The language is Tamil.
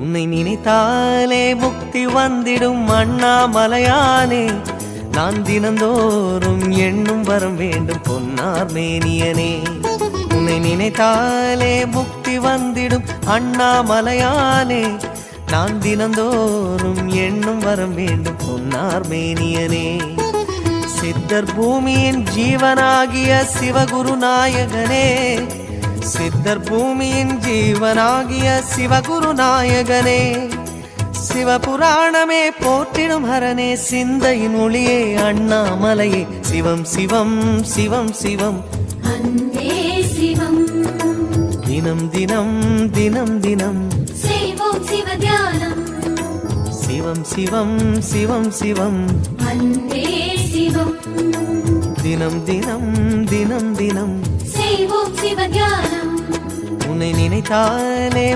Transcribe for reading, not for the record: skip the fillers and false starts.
உன்னை நினைத்தாலே முக்தி வந்திடும் அண்ணாமலையானே. நான் தினந்தோறும் எண்ணும் வரம் வேண்டும் பொன்னார் மேனியனே. உன்னை நினைத்தாலே முக்தி வந்திடும் அண்ணாமலையானே. நான் தினந்தோறும் எண்ணும் வரம் வேண்டும் பொன்னார் மேனியனே. சித்தர் பூமியின் ஜீவனாகிய சிவகுரு நாயகனே. சித்தர் பூமியின் ஜீவனாகிய சிவகுரு நாயகனே. சிவபுராணமே போற்றிடும் ஹரனே. சிந்தையின் ஒளியே அண்ணாமலையே. சிவம் சிவம் சிவம் சிவம் அன்பே சிவம். தினம் தினம் தினம் தினம் செய்வோம் சிவ தியானம். சிவம் சிவம் சிவம் சிவம் அன்பே சிவம். தினம் தினம் தினம் தினம் செய்வோம் சிவ தியானம். உன்னை நினைத்தாலே